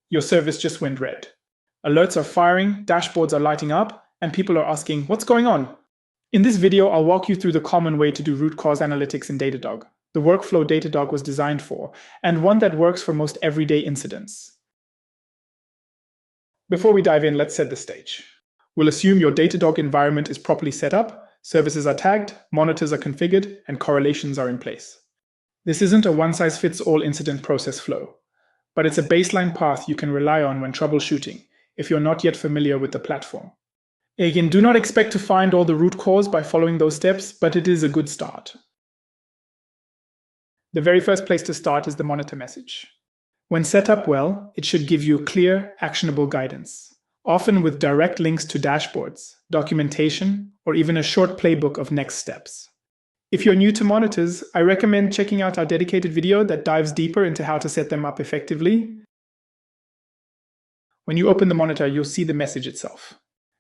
your service just went red. Alerts are firing, dashboards are lighting up, and people are asking, what's going on? In this video, I'll walk you through the common way to do root cause analytics in Datadog, the workflow Datadog was designed for, and one that works for most everyday incidents. Before we dive in, let's set the stage. We'll assume your Datadog environment is properly set up, services are tagged, monitors are configured, and correlations are in place. This isn't a one-size-fits-all incident process flow, but it's a baseline path you can rely on when troubleshooting if you're not yet familiar with the platform. Again, do not expect to find all the root cause by following those steps, but it is a good start. The very first place to start is the monitor message. When set up well, it should give you clear, actionable guidance, often with direct links to dashboards, documentation, or even a short playbook of next steps. If you're new to monitors, I recommend checking out our dedicated video that dives deeper into how to set them up effectively. When you open the monitor, you'll see the message itself.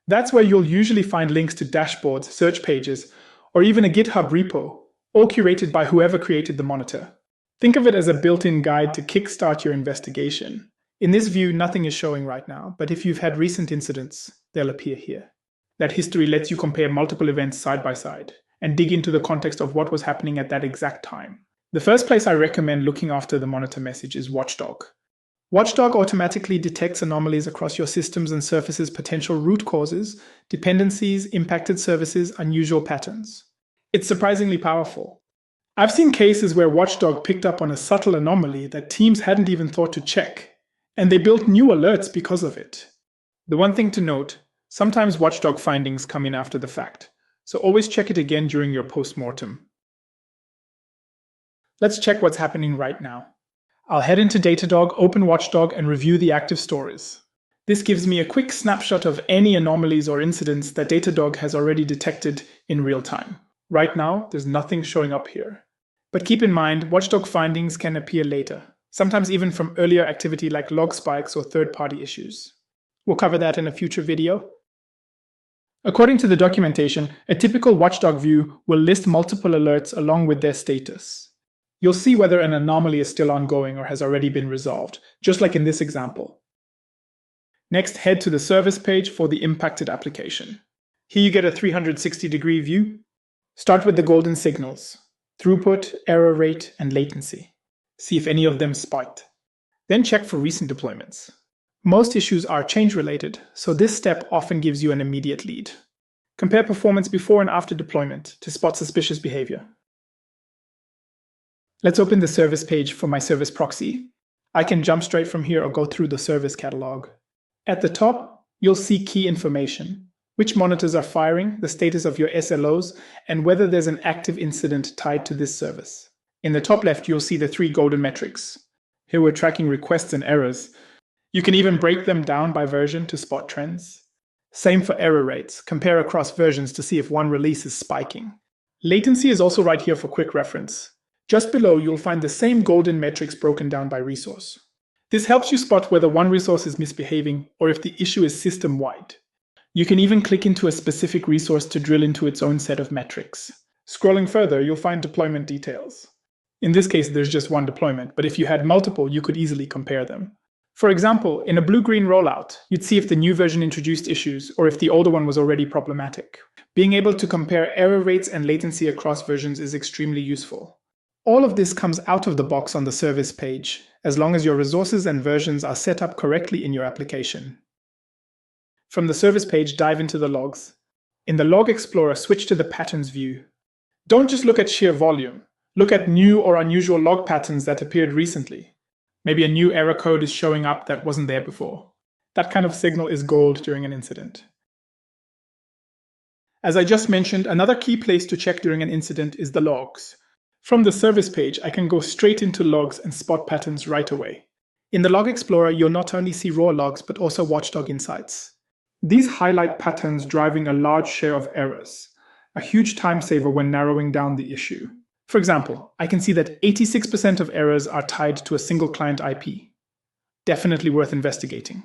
That's where you'll usually find links to dashboards, search pages, or even a GitHub repo, all curated by whoever created the monitor. Think of it as a built-in guide to kickstart your investigation. In this view, nothing is showing right now, but if you've had recent incidents, they'll appear here. That history lets you compare multiple events side by side and dig into the context of what was happening at that exact time. The first place I recommend looking after the monitor message is Watchdog. Watchdog automatically detects anomalies across your systems and surfaces potential root causes, dependencies, impacted services, unusual patterns. It's surprisingly powerful. I've seen cases where Watchdog picked up on a subtle anomaly that teams hadn't even thought to check, and they built new alerts because of it. The one thing to note, sometimes Watchdog findings come in after the fact, so always check it again during your post-mortem. Let's check what's happening right now. I'll head into Datadog, open Watchdog, and review the active stories. This gives me a quick snapshot of any anomalies or incidents that Datadog has already detected in real time. Right now, there's nothing showing up here. But keep in mind, Watchdog findings can appear later, sometimes even from earlier activity like log spikes or third-party issues. We'll cover that in a future video. According to the documentation, a typical Watchdog view will list multiple alerts along with their status. You'll see whether an anomaly is still ongoing or has already been resolved, just like in this example. Next, head to the service page for the impacted application. Here you get a 360-degree view. Start with the golden signals: throughput, error rate, and latency. See if any of them spiked. Then check for recent deployments. Most issues are change-related, so this step often gives you an immediate lead. Compare performance before and after deployment to spot suspicious behavior. Let's open the service page for my service proxy. I can jump straight from here or go through the service catalog. At the top, you'll see key information: which monitors are firing, the status of your SLOs, and whether there's an active incident tied to this service. In the top left, you'll see the 3 golden metrics. Here we're tracking requests and errors. You can even break them down by version to spot trends. Same for error rates. Compare across versions to see if one release is spiking. Latency is also right here for quick reference. Just below, you'll find the same golden metrics broken down by resource. This helps you spot whether one resource is misbehaving or if the issue is system-wide. You can even click into a specific resource to drill into its own set of metrics. Scrolling further, you'll find deployment details. In this case, there's just one deployment, but if you had multiple, you could easily compare them. For example, in a blue-green rollout, you'd see if the new version introduced issues or if the older one was already problematic. Being able to compare error rates and latency across versions is extremely useful. All of this comes out of the box on the service page, as long as your resources and versions are set up correctly in your application. From the service page, dive into the logs. In the Log Explorer, switch to the Patterns view. Don't just look at sheer volume. Look at new or unusual log patterns that appeared recently. Maybe a new error code is showing up that wasn't there before. That kind of signal is gold during an incident. As I just mentioned, another key place to check during an incident is the logs. From the service page, I can go straight into logs and spot patterns right away. In the Log Explorer, you'll not only see raw logs, but also Watchdog insights. These highlight patterns driving a large share of errors, a huge time saver when narrowing down the issue. For example, I can see that 86% of errors are tied to a single client IP. Definitely worth investigating.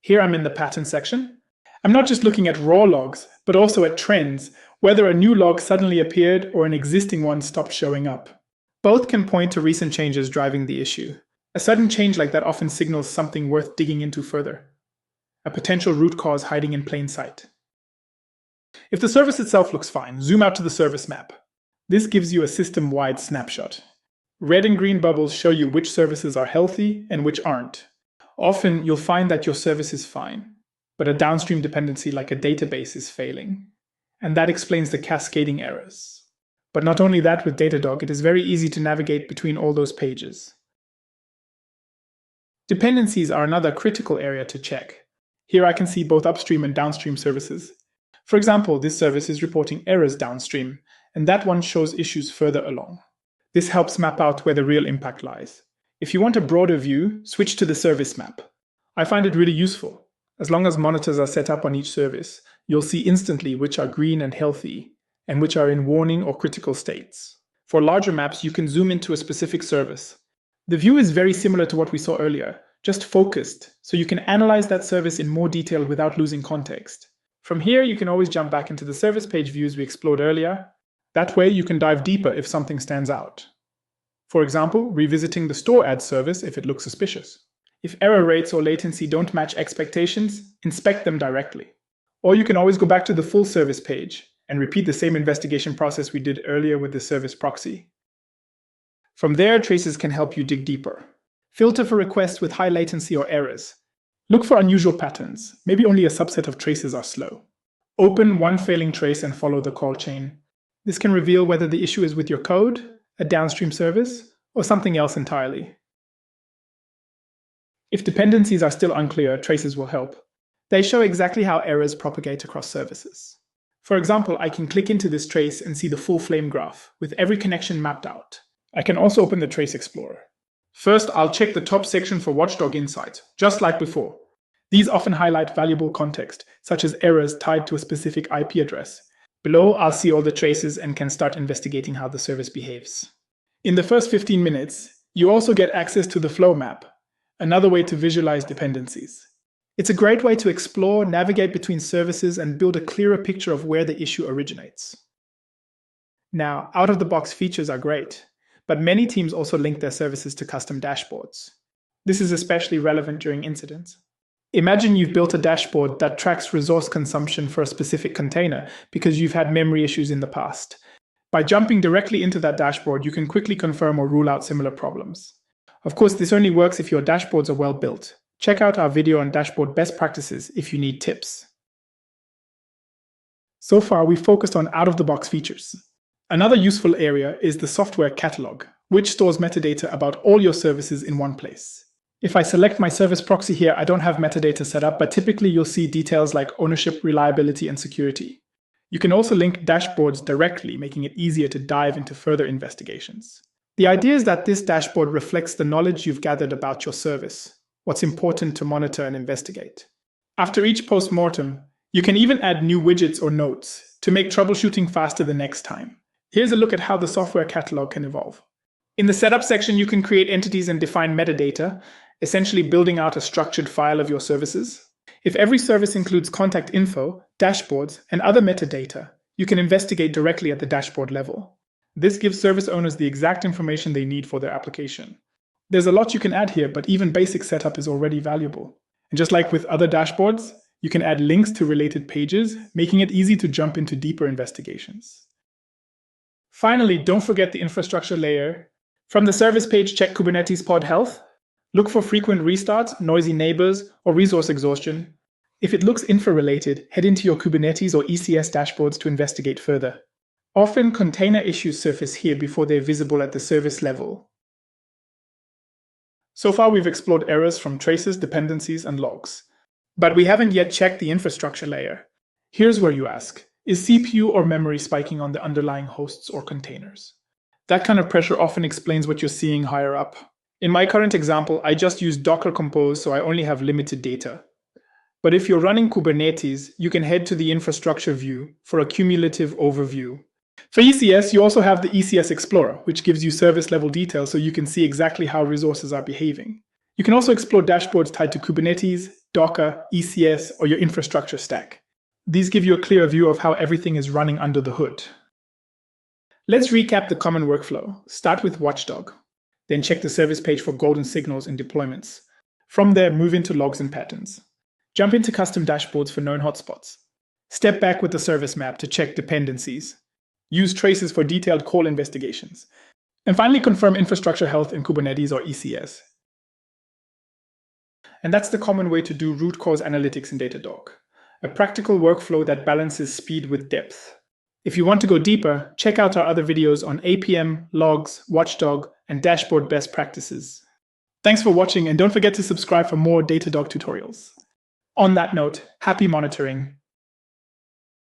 Here I'm in the pattern section. I'm not just looking at raw logs, but also at trends, whether a new log suddenly appeared or an existing one stopped showing up. Both can point to recent changes driving the issue. A sudden change like that often signals something worth digging into further, a potential root cause hiding in plain sight. If the service itself looks fine, zoom out to the service map. This gives you a system-wide snapshot. Red and green bubbles show you which services are healthy and which aren't. Often, you'll find that your service is fine, but a downstream dependency like a database is failing. And that explains the cascading errors. But not only that, with Datadog, it is very easy to navigate between all those pages. Dependencies are another critical area to check. Here I can see both upstream and downstream services. For example, this service is reporting errors downstream, and that one shows issues further along. This helps map out where the real impact lies. If you want a broader view, switch to the service map. I find it really useful. As long as monitors are set up on each service, you'll see instantly which are green and healthy, and which are in warning or critical states. For larger maps, you can zoom into a specific service. The view is very similar to what we saw earlier, just focused, so you can analyze that service in more detail without losing context. From here, you can always jump back into the service page views we explored earlier. That way, you can dive deeper if something stands out. For example, revisiting the store ad service if it looks suspicious. If error rates or latency don't match expectations, inspect them directly. Or you can always go back to the full service page and repeat the same investigation process we did earlier with the service proxy. From there, traces can help you dig deeper. Filter for requests with high latency or errors. Look for unusual patterns. Maybe only a subset of traces are slow. Open one failing trace and follow the call chain. This can reveal whether the issue is with your code, a downstream service, or something else entirely. If dependencies are still unclear, traces will help. They show exactly how errors propagate across services. For example, I can click into this trace and see the full flame graph, with every connection mapped out. I can also open the Trace Explorer. First, I'll check the top section for Watchdog insights, just like before. These often highlight valuable context, such as errors tied to a specific IP address. Below, I'll see all the traces and can start investigating how the service behaves. In the first 15 minutes, you also get access to the flow map, another way to visualize dependencies. It's a great way to explore, navigate between services, and build a clearer picture of where the issue originates. Now, out-of-the-box features are great, but many teams also link their services to custom dashboards. This is especially relevant during incidents. Imagine you've built a dashboard that tracks resource consumption for a specific container because you've had memory issues in the past. By jumping directly into that dashboard, you can quickly confirm or rule out similar problems. Of course, this only works if your dashboards are well built. Check out our video on dashboard best practices if you need tips. So far, we've focused on out-of-the-box features. Another useful area is the software catalog, which stores metadata about all your services in one place. If I select my service proxy here, I don't have metadata set up, but typically you'll see details like ownership, reliability, and security. You can also link dashboards directly, making it easier to dive into further investigations. The idea is that this dashboard reflects the knowledge you've gathered about your service, what's important to monitor and investigate. After each post-mortem, you can even add new widgets or notes to make troubleshooting faster the next time. Here's a look at how the software catalog can evolve. In the setup section, you can create entities and define metadata, essentially building out a structured file of your services. If every service includes contact info, dashboards, and other metadata, you can investigate directly at the dashboard level. This gives service owners the exact information they need for their application. There's a lot you can add here, but even basic setup is already valuable. And just like with other dashboards, you can add links to related pages, making it easy to jump into deeper investigations. Finally, don't forget the infrastructure layer. From the service page, check Kubernetes pod health. Look for frequent restarts, noisy neighbors, or resource exhaustion. If it looks infra-related, head into your Kubernetes or ECS dashboards to investigate further. Often, container issues surface here before they're visible at the service level. So far, we've explored errors from traces, dependencies, and logs. But we haven't yet checked the infrastructure layer. Here's where you ask, is CPU or memory spiking on the underlying hosts or containers? That kind of pressure often explains what you're seeing higher up. In my current example, I just use Docker Compose, so I only have limited data. But if you're running Kubernetes, you can head to the infrastructure view for a cumulative overview. For ECS, you also have the ECS Explorer, which gives you service level details so you can see exactly how resources are behaving. You can also explore dashboards tied to Kubernetes, Docker, ECS, or your infrastructure stack. These give you a clear view of how everything is running under the hood. Let's recap the common workflow. Start with Watchdog. Then check the service page for golden signals and deployments. From there, move into logs and patterns. Jump into custom dashboards for known hotspots. Step back with the service map to check dependencies. Use traces for detailed call investigations. And finally, confirm infrastructure health in Kubernetes or ECS. And that's the common way to do root cause analytics in Datadog, a practical workflow that balances speed with depth. If you want to go deeper, check out our other videos on APM, logs, Watchdog, and dashboard best practices. Thanks for watching, and don't forget to subscribe for more Datadog tutorials. On that note, happy monitoring.